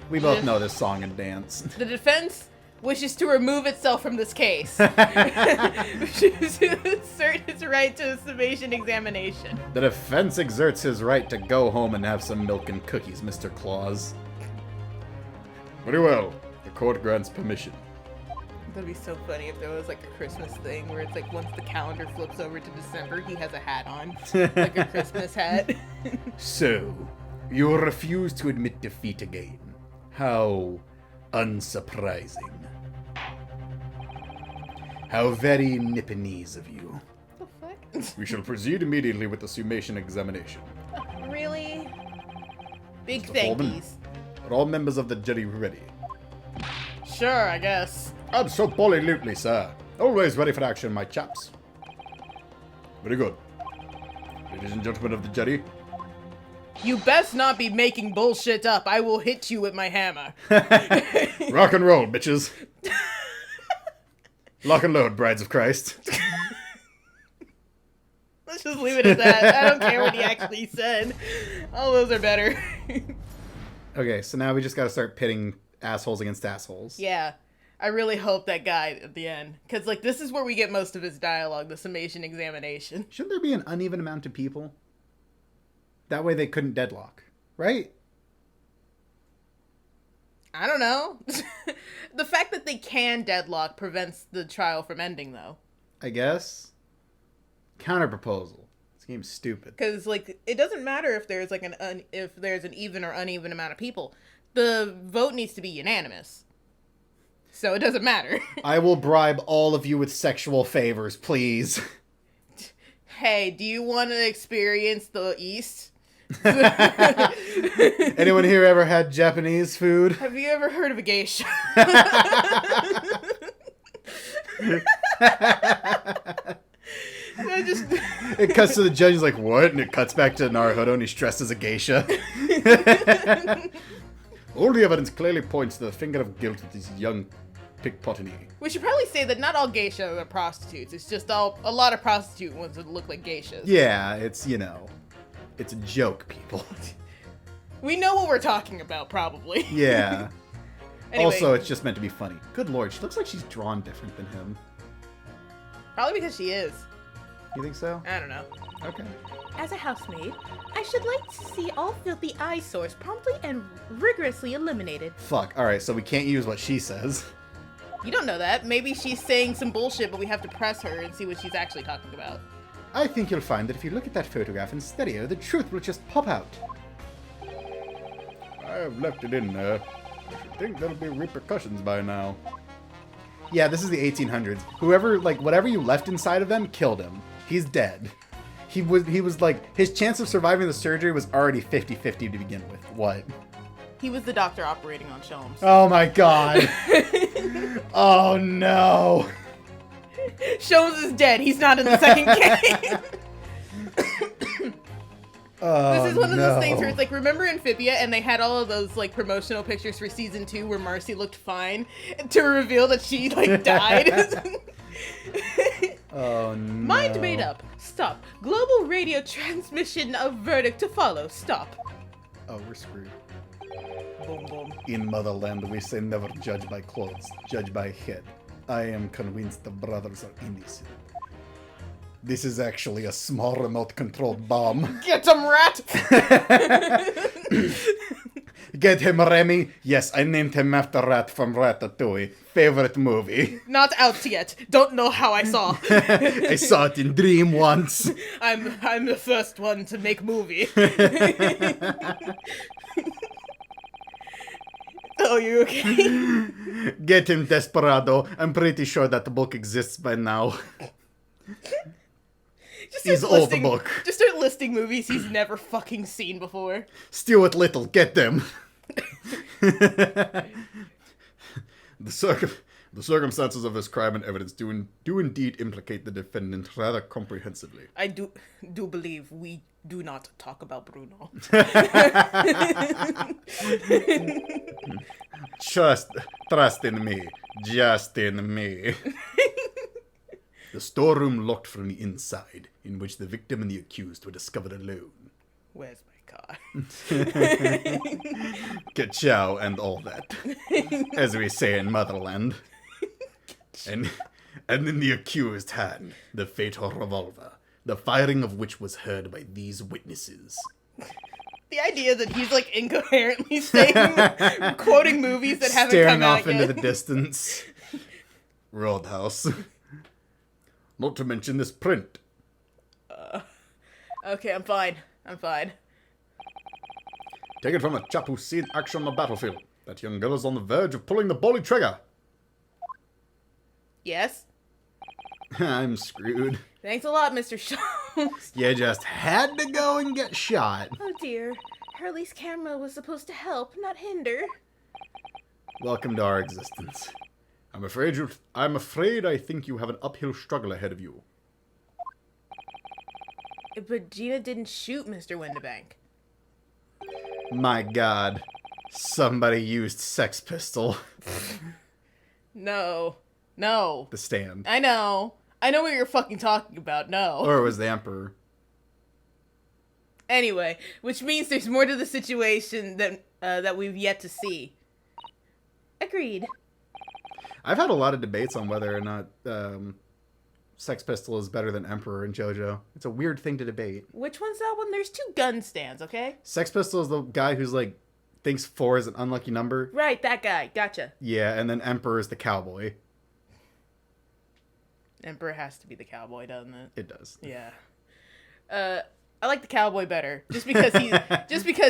We both know this song and dance. The defense wishes to remove itself from this case. Wishes to assert its right to a summation examination. The defense exerts his right to go home and have some milk and cookies, Mr. Claus. Very well. The court grants permission. That'd be so funny if there was like a Christmas thing where it's like once the calendar flips over to December, he has a hat on. Like a Christmas hat. So, you refuse to admit defeat again. How unsurprising. How very Nipponese of you. What the fuck? We shall proceed immediately with the summation examination. Really? Big Mr. Foreman, thankies. are all members of the jury ready? Sure, I guess. Absolutely, sir. Always ready for action, my chaps. Very good. Ladies and gentlemen of the jury. You best not be making bullshit up. I will hit you with my hammer. Rock and roll, bitches. Lock and load, brides of Christ. Let's just leave it at that. I don't care what he actually said. All those are better. Okay, so now we just gotta start pitting assholes against assholes. Yeah. I really hope that guy at the end. Because, like, this is where we get most of his dialogue, the summation examination. Shouldn't there be an uneven amount of people? That way they couldn't deadlock, right? I don't know. The fact that they can deadlock prevents the trial from ending, though. I guess. Counter proposal. This game's stupid. Because, like, it doesn't matter if there's, like, if there's an even or uneven amount of people. The vote needs to be unanimous. So it doesn't matter. I will bribe all of you with sexual favors, please. Hey, do you want to experience the East? Anyone here ever had Japanese food? Have you ever heard of a geisha? It cuts to the judge, he's like, what? And it cuts back to Naruhodo and he's dressed as a geisha. All the evidence clearly points to the finger of guilt of these young pickpottany. We should probably say that not all geisha are prostitutes. It's just a lot of prostitute ones that look like geishas. Yeah, it's, you know, it's a joke, people. We know what we're talking about, probably. Yeah. Anyway, Also, it's just meant to be funny. Good lord, she looks like she's drawn different than him. probably because she is. You think so? I don't know. Okay. as a housemaid, I should like to see all filthy eyesores promptly and rigorously eliminated. Fuck. Alright, so we can't use what she says. You don't know that. Maybe she's saying some bullshit, but we have to press her and see what she's actually talking about. I think you'll find that if you look at that photograph in stereo, the truth will just pop out. I have left it in there. I should think there'll be repercussions by now. Yeah, this is the 1800s. Whoever, like, whatever you left inside of them killed him. He's dead. He was like, his chance of surviving the surgery was already 50-50 to begin with. What? He was the doctor operating on Sholmes. Oh my god. Oh no. Sholmes is dead. He's not in the second game. Oh, This is one of those things where it's like, remember Amphibia, and they had all of those like promotional pictures for season 2 where Marcy looked fine to reveal that she like died. Oh no. Mind made up. Stop. Global radio transmission of verdict to follow. Stop. Oh, we're screwed. Boom boom. In motherland, we say never judge by clothes, judge by head. I am convinced the brothers are innocent. This is actually a small remote-controlled bomb. Get him, rat! Get him, Remy? Yes, I named him after Rat from Ratatouille. Favorite movie. Not out yet. Don't know how I saw. I saw it in dream once. I'm the first one to make movie. Oh, you okay? Get him, Desperado. I'm pretty sure that book exists by now. He's old book. Just start listing movies he's never fucking seen before. Stuart Little, get them. The circumstances of this crime and evidence do indeed implicate the defendant rather comprehensively. I do believe we do not talk about Bruno. Trust in me. Just in me. The storeroom locked from the inside, in which the victim and the accused were discovered alone. Where's my car? Ka-chow and all that, as we say in Motherland. And in the accused hand, the fatal revolver, the firing of which was heard by these witnesses. The idea that he's like incoherently saying, quoting movies that haven't Staring come out off into yet. the distance. Roadhouse. Not to mention this print. Okay, I'm fine. Take it from a chap who's seen action on the battlefield. That young girl is on the verge of pulling the bolly trigger. Yes? I'm screwed. Thanks a lot, Mr. Sholmes. You just had to go and get shot. Oh dear. Hurley's camera was supposed to help, not hinder. Welcome to our existence. I'm afraid I think you have an uphill struggle ahead of you. But Gina didn't shoot Mr. Windibank. My god. Somebody used Sex Pistol. No. The Stand. I know what you're fucking talking about, no. Or it was the Emperor. Anyway, which means there's more to the situation that we've yet to see. Agreed. I've had a lot of debates on whether or not Sex Pistol is better than Emperor and JoJo. It's a weird thing to debate. Which one's that one? There's 2 gun stands, okay? Sex Pistol is the guy who's like, thinks 4 is an unlucky number. Right, that guy. Gotcha. Yeah, and then Emperor is the cowboy. Emperor has to be the cowboy, doesn't it? It does. Yeah. I like the cowboy better. Just because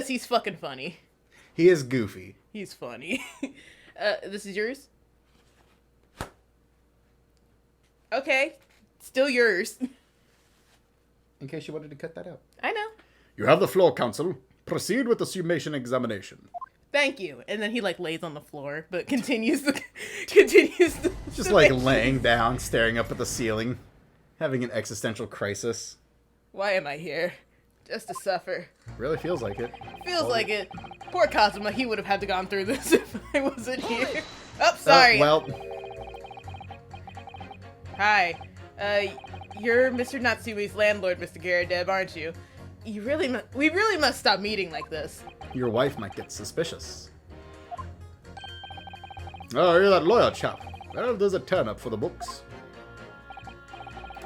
he's fucking funny. He is goofy. He's funny. This is yours? Okay. Still yours. In case you wanted to cut that out. I know. You have the floor, counsel. Proceed with the summation examination. Thank you. And then he like lays on the floor, but continues the Just like laying down, staring up at the ceiling, having an existential crisis. Why am I here? Just to suffer. Really feels like it. Feels like it. Poor Kazuma, he would have had to gone through this if I wasn't here. Oh, sorry. Well, Hi. You're Mr. Natsume's landlord, Mr. Garadeb, aren't you? We really must stop meeting like this. your wife might get suspicious. Oh, you're that lawyer chap. Well, there's a turn-up for the books.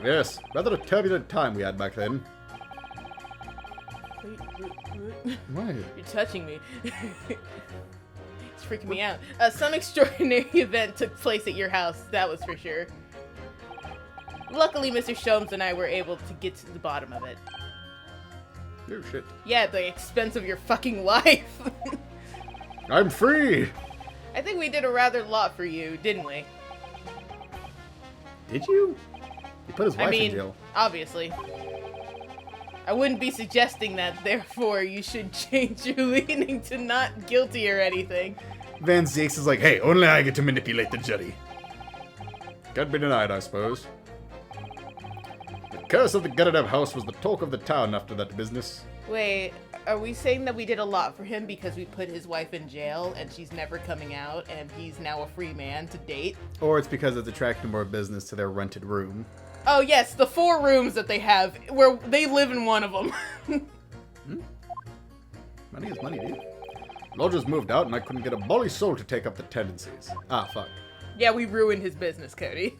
Yes, rather a turbulent time we had back then. What? You're touching me. It's freaking me out. Some extraordinary event took place at your house, that was for sure. Luckily, Mr. Sholmes and I were able to get to the bottom of it. Oh, shit. Yeah, at the expense of your fucking life. I'm free! I think we did a rather lot for you, didn't we? Did you? He put his wife in jail. Obviously. I wouldn't be suggesting that, therefore you should change your leaning to not guilty or anything. Van Zieks is like, hey, only I get to manipulate the jury. Can't be denied, I suppose. The curse of the gutted up house was the talk of the town after that business. Wait, are we saying that we did a lot for him because we put his wife in jail and she's never coming out and he's now a free man to date? Or it's because it's attracting more business to their rented room. Oh yes, the 4 rooms that they have, where they live in one of them. Money is money, dude. Lodgers moved out and I couldn't get a bully soul to take up the tendencies. Ah, fuck. Yeah, we ruined his business, Cody.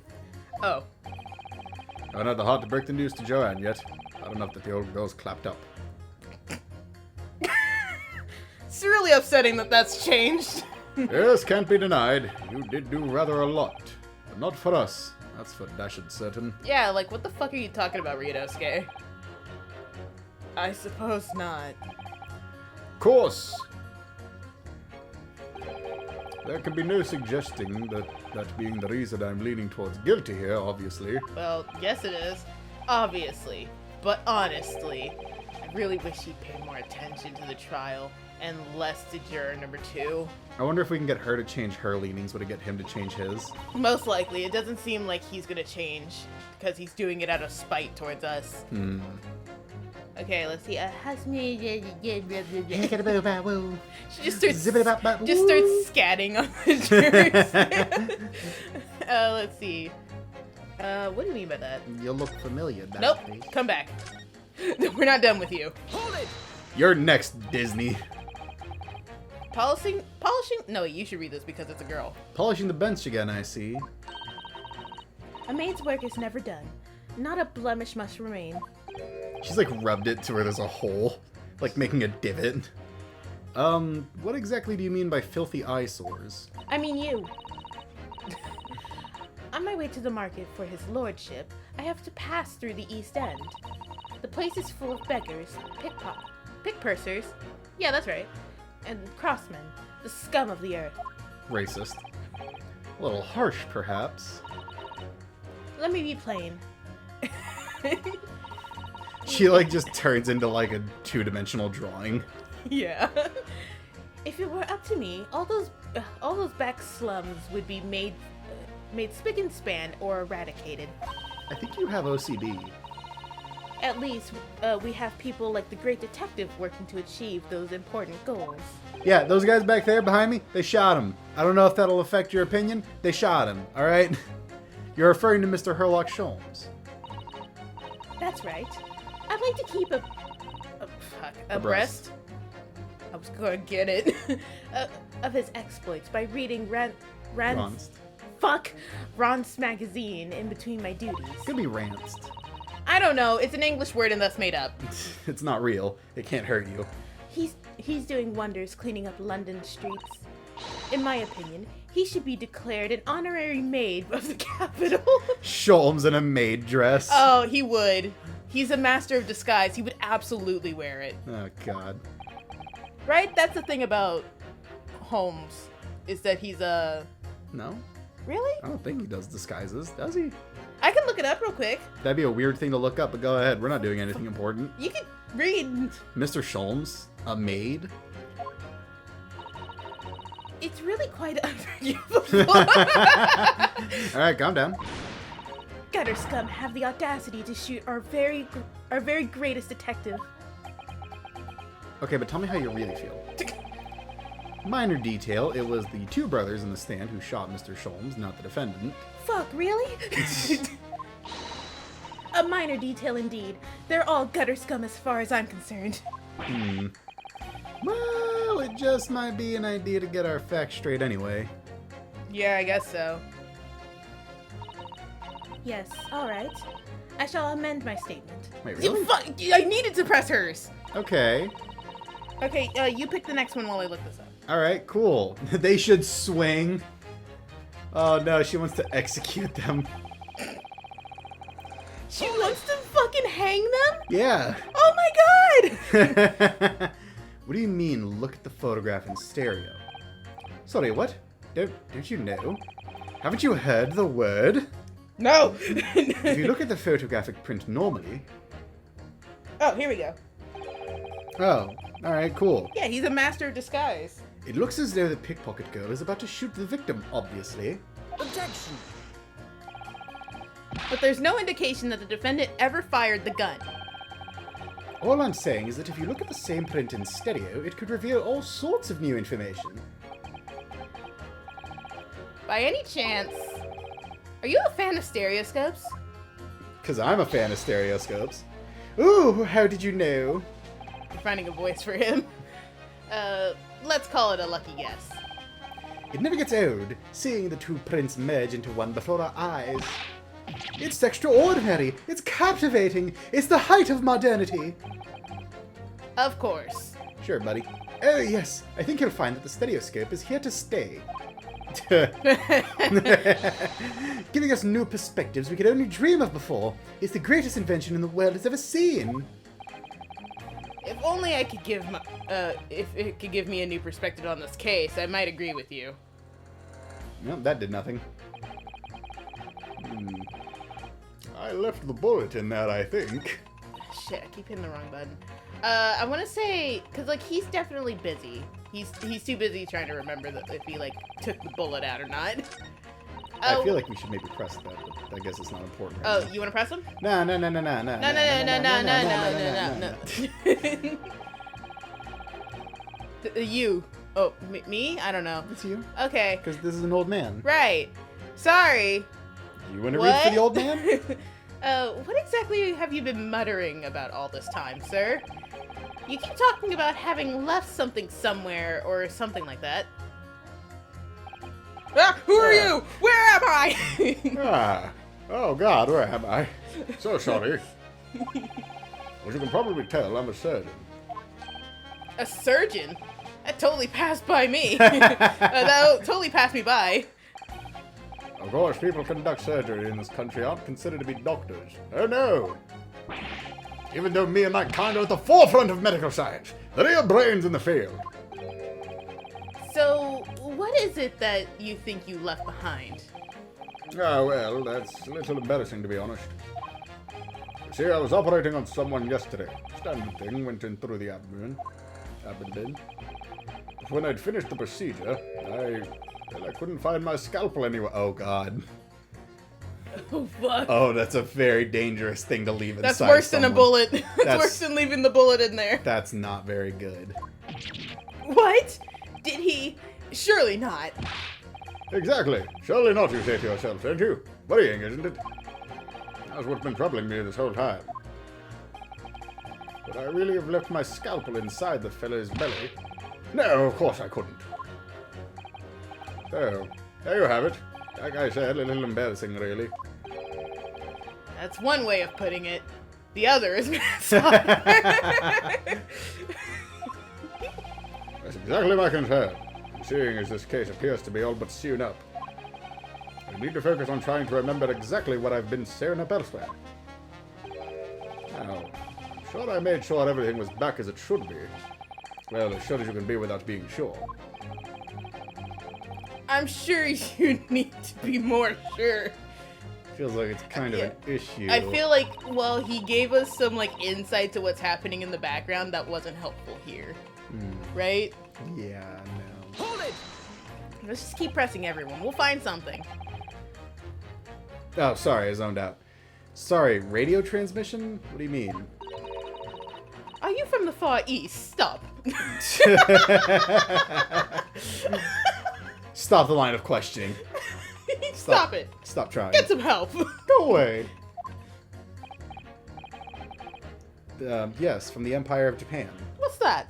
Oh. I haven't had the heart to break the news to Joanne yet. I don't know that the old girl's clapped up. It's really upsetting that that's changed. Yes, can't be denied. You did do rather a lot. But not for us. That's for dashed certain. Yeah, like, what the fuck are you talking about, Ryunosuke? I suppose not. Of course. There can be no suggesting that being the reason I'm leaning towards guilty here, obviously. Well, yes it is. Obviously. But honestly, I really wish he'd pay more attention to the trial and less to juror number 2. I wonder if we can get her to change her leanings. Would it get him to change his? Most likely. It doesn't seem like he's gonna change because he's doing it out of spite towards us. Okay, let's see. She just starts scatting on the jurors. Let's see. What do you mean by that? You look familiar. Nope. Come back. We're not done with you. Hold it! You're next, Disney. Polishing? No, you should read this because it's a girl. Polishing the bench again, I see. A maid's work is never done. Not a blemish must remain. She's like rubbed it to where there's a hole. Like making a divot. What exactly do you mean by filthy eyesores? I mean you. On my way to the market for his lordship, I have to pass through the East End. The place is full of beggars, pickpursers, yeah, that's right, and crossmen, the scum of the earth. Racist. A little harsh, perhaps. Let me be plain. She like just turns into like a 2-dimensional drawing. Yeah. If it were up to me, all those back slums would be made spick and span or eradicated. I think you have OCD. At least, we have people like the great detective working to achieve those important goals. Yeah, those guys back there behind me, they shot him. I don't know if that'll affect your opinion. They shot him, alright? You're referring to Mr. Herlock Sholmes. That's right. I'd like to keep Abreast? I was gonna get it. of his exploits by reading Ronst. Ronst magazine in between my duties. Could be Ranst. I don't know. It's an English word and thus made up. It's not real. It can't hurt you. He's doing wonders cleaning up London streets. In my opinion, he should be declared an honorary maid of the capital. Sholmes in a maid dress. Oh, he would. He's a master of disguise. He would absolutely wear it. Oh, God. Right? That's the thing about Holmes, is that he's a... No? Really? I don't think he does disguises, does he? I can look it up real quick. That'd be a weird thing to look up, but go ahead. We're not doing anything important. You can read. Mr. Sholmes? A maid? It's really quite unforgivable. Alright, calm down. Gutter scum have the audacity to shoot our very greatest detective. Okay, but tell me how you really feel. Minor detail, it was the 2 brothers in the stand who shot Mr. Sholmes, not the defendant. Fuck, really? A minor detail indeed. They're all gutter scum as far as I'm concerned. Well, it just might be an idea to get our facts straight anyway. Yeah, I guess so. Yes, alright. I shall amend my statement. Wait, You really? I needed to press hers. Okay. Okay, you pick the next one while I look this up. All right, cool. They should swing. Oh no, she wants to execute them. She wants to fucking hang them? Yeah. Oh my god! What do you mean, look at the photograph in stereo? Sorry, what? Don't you know? Haven't you heard the word? No! If you look at the photographic print normally... Oh, here we go. Oh, alright, cool. Yeah, he's a master of disguise. It looks as though the pickpocket girl is about to shoot the victim, obviously. Objection. But there's no indication that the defendant ever fired the gun. All I'm saying is that if you look at the same print in stereo, it could reveal all sorts of new information. By any chance, are you a fan of stereoscopes? Because I'm a fan of stereoscopes. Ooh, how did you know? I'm finding a voice for him. Let's call it a lucky guess. It never gets old, seeing the two prints merge into one before our eyes. It's extraordinary, it's captivating, it's the height of modernity. Of course. Sure, buddy. Oh, yes, I think you'll find that the stereoscope is here to stay. Giving us new perspectives we could only dream of before. It's the greatest invention in the world has ever seen. If only I could give my, if it could give me a new perspective on this case, I might agree with you. Well, that did nothing. I left the bullet in that, I think. Shit, I keep hitting the wrong button. I want to say, because, like, he's definitely busy. He's too busy trying to remember that if he, like, took the bullet out or not. I feel like we should maybe press that, but I guess it's not important right now. You want to press him? No. No. You. Oh, me? I don't know. It's you. Okay. Because this is an old man. Right. Sorry. You want to read for the old man? What exactly have you been muttering about all this time, sir? You keep talking about having left something somewhere or something like that. Ah, who are you? Where am I? Oh God, where am I? So sorry. As you can probably tell, I'm a surgeon. A surgeon? That totally passed by me. That totally passed me by. Of course, people who conduct surgery in this country aren't considered to be doctors. Oh no! Even though me and my kind are at the forefront of medical science, the real brains in the field. So, what is it that you think you left behind? Ah, well, that's a little embarrassing to be honest. You see, I was operating on someone yesterday. Standard thing, went in through the abdomen. When I'd finished the procedure, I couldn't find my scalpel anywhere. Oh God. Oh fuck. Oh, that's a very dangerous thing to leave inside. That's worse someone. than a bullet. That's worse than leaving the bullet in there. That's not very good. What? Did he? Surely not. Exactly. Surely not, you say to yourself, don't you? Worrying, isn't it? That's what's been troubling me this whole time. Could I really have left my scalpel inside the fellow's belly? No, of course I couldn't. So, there you have it. Like I said, a little embarrassing, really. That's one way of putting it. The other is messed up. That's exactly my concern. Seeing as this case appears to be all but sewn up. I need to focus on trying to remember exactly what I've been sewn up elsewhere. Now, I'm sure I made sure everything was back as it should be. Well, as sure as you can be without being sure. I'm sure you need to be more sure. Feels like it's kind of an issue. I feel like, well, he gave us some, like, insight to what's happening in the background that wasn't helpful here. Right? Yeah, no. Hold it! Let's just keep pressing everyone. We'll find something. Oh, sorry, I zoned out. Sorry, radio transmission? What do you mean? Are you from the Far East? Stop. Stop the line of questioning. Stop it. Stop trying. Get some help. Go away. Yes, from the Empire of Japan. What's that?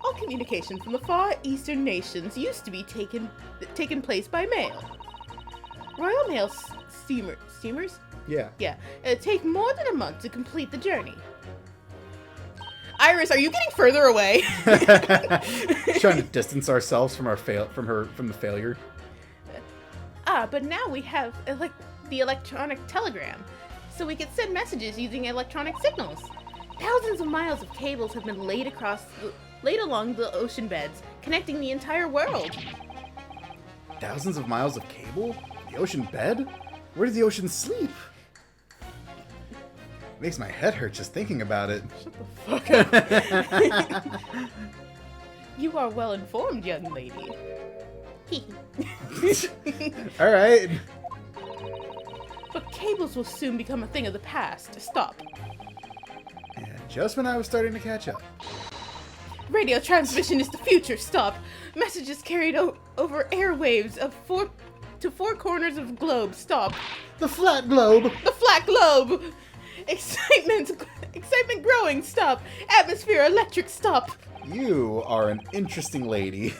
All communication from the Far Eastern nations used to be taken place by mail. Royal Mail steamers? Yeah. Yeah. It take more than a month to complete the journey. Iris, are you getting further away? Trying to distance ourselves from from the failure. But now we have the electronic telegram, so we can send messages using electronic signals. Thousands of miles of cables have been laid along the ocean beds, connecting the entire world. Thousands of miles of cable? The ocean bed? Where does the ocean sleep? Makes my head hurt just thinking about it. Shut the fuck up. You are well informed, young lady. Alright. But cables will soon become a thing of the past. Stop. And just when I was starting to catch up. Radio transmission is the future. Stop. Messages carried over airwaves to four corners of the globe. Stop. The flat globe! The flat globe! Excitement growing. Stop. Atmosphere electric. Stop. You are an interesting lady.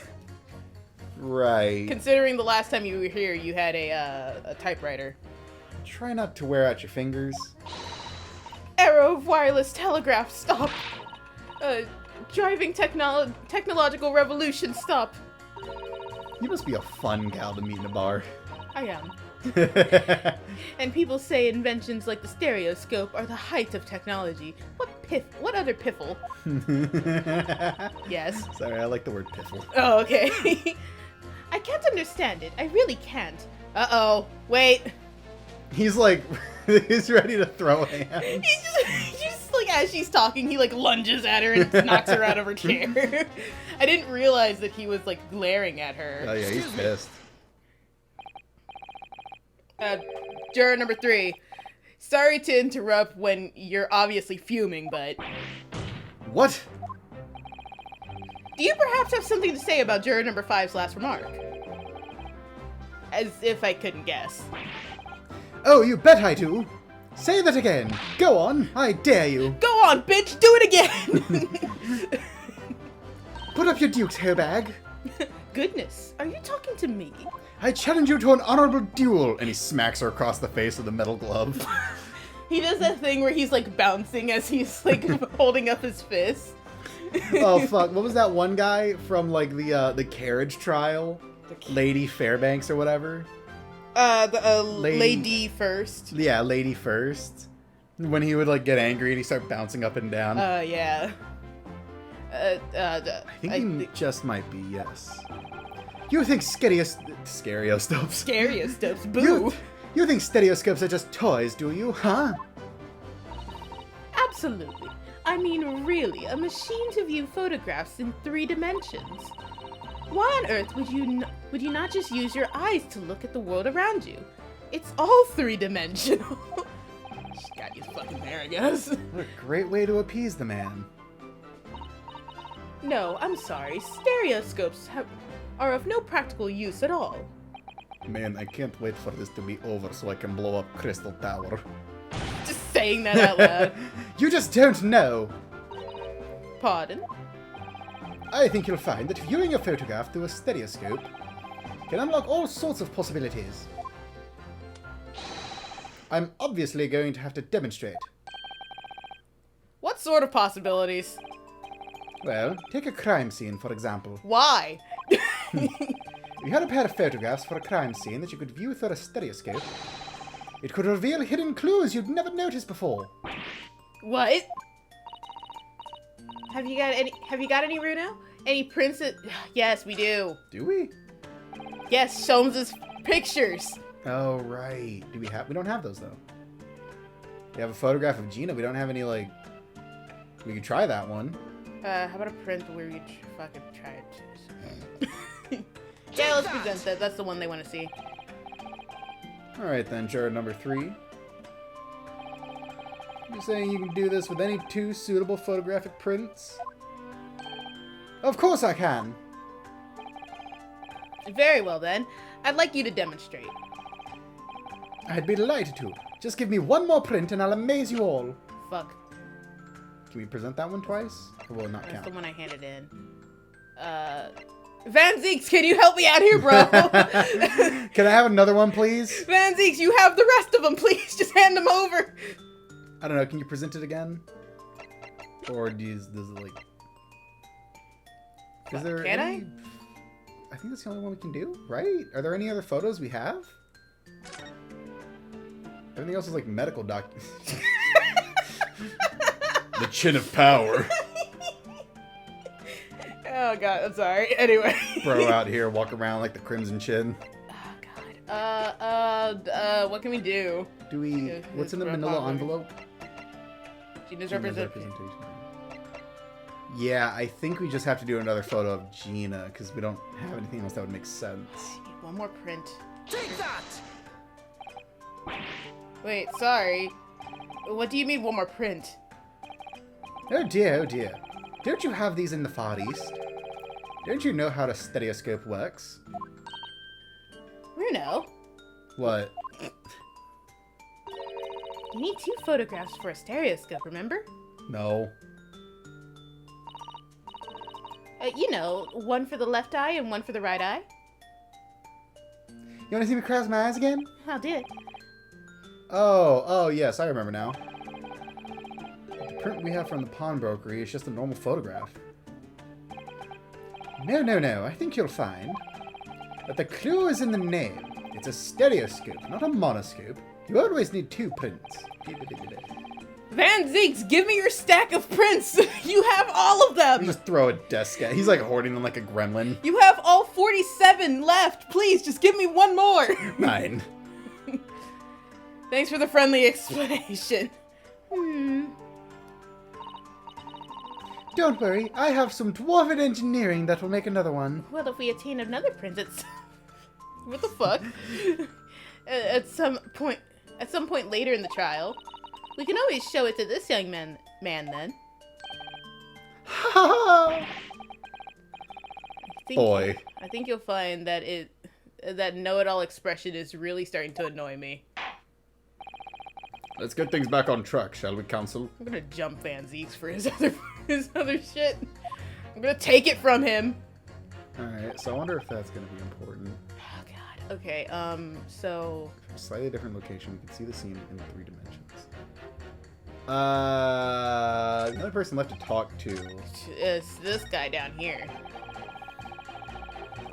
Right. Considering the last time you were here, you had a typewriter. Try not to wear out your fingers. Era of wireless telegraph. Stop. Driving technological revolution. Stop. You must be a fun gal to meet in a bar. I am. And people say inventions like the stereoscope are the height of technology. What other piffle? Yes. Sorry, I like the word piffle. Oh, okay. I can't understand it. I really can't. Uh-oh. Wait. He's like, he's ready to throw hands. He just like, as she's talking, he like lunges at her and knocks her out of her chair. I didn't realize that he was like glaring at her. Oh yeah, he's pissed. Juror number 3. Sorry to interrupt when you're obviously fuming, but What? do you perhaps have something to say about juror number 5's last remark? As if I couldn't guess. Oh, you bet I do. Say that again. Go on, I dare you. Go on, bitch, do it again! Put up your duke's hair bag. Goodness, are you talking to me? I challenge you to an honorable duel. And he smacks her across the face with a metal glove. He does that thing where he's like bouncing as he's like holding up his fist. Oh fuck! What was that one guy from like the carriage trial? Lady Fairbanks or whatever. Lady First. Yeah, Lady First. When he would like get angry and he start bouncing up and down. Yeah. I think he just might be, yes. You think stereoscopes? Stereoscopes, boo. You think stereoscopes are just toys, do you? Huh? Absolutely. I mean, really, a machine to view photographs in 3 dimensions. Why on earth would you not just use your eyes to look at the world around you? It's all 3-dimensional. She's got you fucking there, I guess. What a great way to appease the man. No, I'm sorry. Stereoscopes are of no practical use at all. Man, I can't wait for this to be over so I can blow up Crystal Tower. Just saying that out loud. You just don't know. Pardon? I think you'll find that viewing a photograph through a stereoscope can unlock all sorts of possibilities. I'm obviously going to have to demonstrate. What sort of possibilities? Well, take a crime scene, for example. Why? If you had a pair of photographs for a crime scene that you could view through a stereoscope, it could reveal hidden clues you'd never noticed before. What? Have you got any, Runo? Any prints that... Yes, we do. Do we? Yes, Sholmes' pictures. Oh, right. We don't have those, though. We have a photograph of Gina. We don't have any, like... We could try that one. How about a print where we fucking try it? Yeah, let's present that. That's the one they want to see. Alright then, juror number 3. You're saying you can do this with any 2 suitable photographic prints? Of course I can! Very well then. I'd like you to demonstrate. I'd be delighted to. Just give me one more print and I'll amaze you all. Fuck. Can we present that one twice? Or will it not That's count? the one I handed in. Van Zeeks, can you help me out here, bro? Can I have another one, please? Van Zeeks, you have the rest of them, please. Just hand them over. I don't know, can you present it again? Or does it like... Is there Can any... I think that's the only one we can do, right? Are there any other photos we have? Everything else is like medical doc... The chin of power. Oh god, I'm sorry. Anyway. Bro out here walk around like the Crimson Chin. Oh god. What can we do? Do we... What's in the manila envelope? Gina's Gina's representation. Yeah, I think we just have to do another photo of Gina, because we don't have anything else that would make sense. One more print. Take that! Wait, sorry. What do you mean one more print? Oh dear, oh dear. Don't you have these in the Far East? Don't you know how a stereoscope works? Bruno, What? You need 2 photographs for a stereoscope, remember? No. You know, one for the left eye and one for the right eye. You want to see me cross my eyes again? I'll do it. Oh, yes, I remember now. The print we have from the pawnbrokery is just a normal photograph. No, I think you'll find that the clue is in the name. It's a stereoscope, not a monoscope. You always need 2 prints. Van Zieks, give me your stack of prints. You have all of them. Just throw a desk at. He's like hoarding them like a gremlin. You have all 47 left. Please, just give me one more. 9. Thanks for the friendly explanation. Don't worry, I have some dwarven engineering that will make another one. Well, if we attain another print, it's... What the fuck? at some point later in the trial, we can always show it to this young man then. I think- Boy. I think you'll find that that know-it-all expression is really starting to annoy me. Let's get things back on track, shall we, Council? I'm gonna jump Van Zieks for his other shit. I'm gonna take it from him. Alright, so I wonder if that's going to be important. Oh god. Okay, so Slightly different location. You can see the scene in 3 dimensions. Another person left to talk to. it's this guy down here.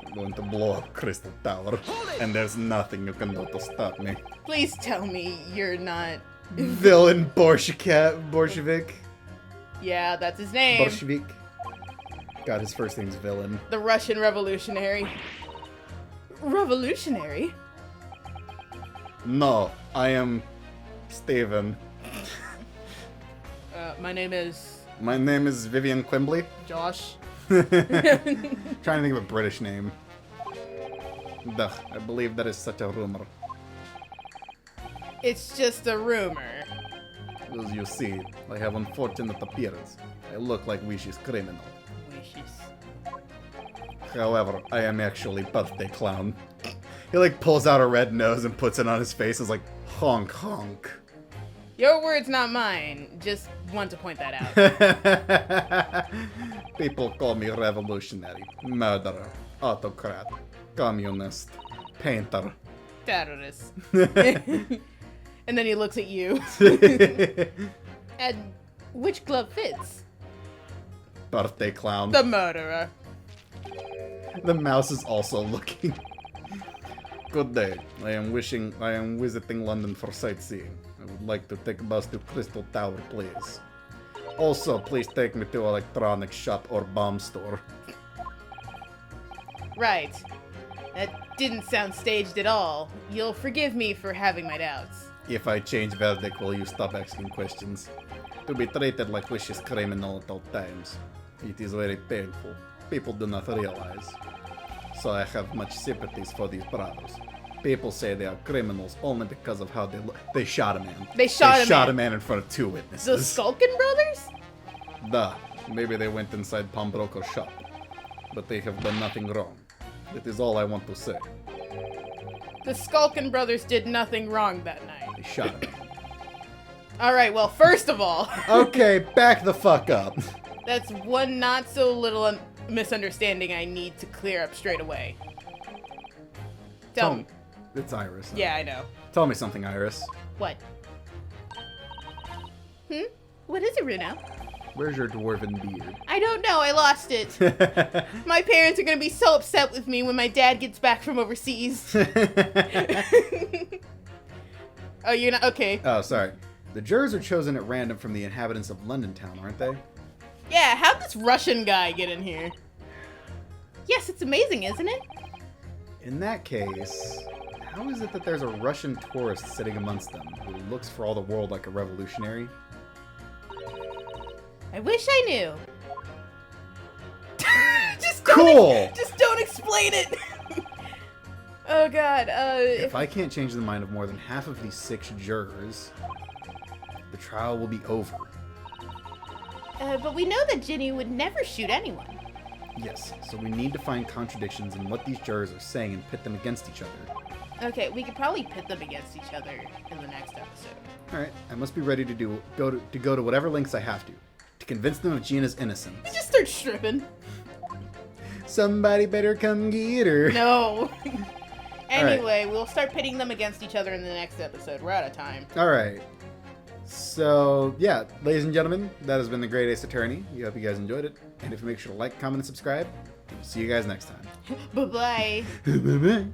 I'm going to blow up Crystal Tower, and there's nothing you can do to stop me. Please tell me you're not. Villain Bolshevik. Yeah, that's his name. Bolshevik. God, his first name's Villain. The Russian revolutionary. Revolutionary? No, I am Steven. My name is My name is Vivian Quimbley. Josh. Trying to think of a British name. Duh, I believe that is such a rumor. It's just a rumor. As you see, I have unfortunate appearance. I look like Wishy's criminal. Wishes. However, I am actually birthday clown. He like pulls out a red nose and puts it on his face. It's like honk honk. Your words, not mine. Just want to point that out. People call me revolutionary, murderer, autocrat, communist, painter. Terrorist. And then he looks at you. And which glove fits? Birthday clown. The murderer. The mouse is also looking. Good day. I am visiting London for sightseeing. I would like to take a bus to Crystal Tower, please. Also, please take me to electronics shop or bomb store. Right. That didn't sound staged at all. You'll forgive me for having my doubts. If I change verdict, will you stop asking questions? To be treated like Wishy's criminal at all times. It is very painful. People do not realize. So I have much sympathies for these brothers. People say they are criminals only because of how they look. They shot a man. They shot a man in front of 2 The witnesses. Skulkin brothers? Duh. Maybe they went inside pawnbroker's shop. But they have done nothing wrong. That is all I want to say. The Skulkin brothers did nothing wrong that night. They shot a man. Alright, well, first of all, Okay, back the fuck up. that's one not so little misunderstanding I need to clear up straight away. Tell me. It's Iris. Yeah, I know. Tell me something, Iris. What? What is it, Bruno? Where's your dwarven beard? I don't know. I lost it. My parents are gonna be so upset with me when my dad gets back from overseas. Oh, you're not okay. Oh, sorry. The jurors are chosen at random from the inhabitants of London town, aren't they? Yeah, how'd this Russian guy get in here? Yes, it's amazing, isn't it? In that case, how is it that there's a Russian tourist sitting amongst them who looks for all the world like a revolutionary? I wish I knew. Just Cool! Just don't explain it. Oh god. If I can't change the mind of more than half of these 6 jurors, the trial will be over. But we know that Ginny would never shoot anyone. Yes, so we need to find contradictions in what these jurors are saying and pit them against each other. Okay, we could probably pit them against each other in the next episode. Alright, I must be ready to go to whatever lengths I have to convince them of Gina's innocence. he just starts stripping. Somebody better come get her. No. Anyway, we'll start pitting them against each other in the next episode. We're out of time. Alright. So, yeah, ladies and gentlemen, that has been The Great Ace Attorney. We hope you guys enjoyed it. And if you make sure to like, comment, and subscribe, we'll see you guys next time. Bye-bye. Bye-bye.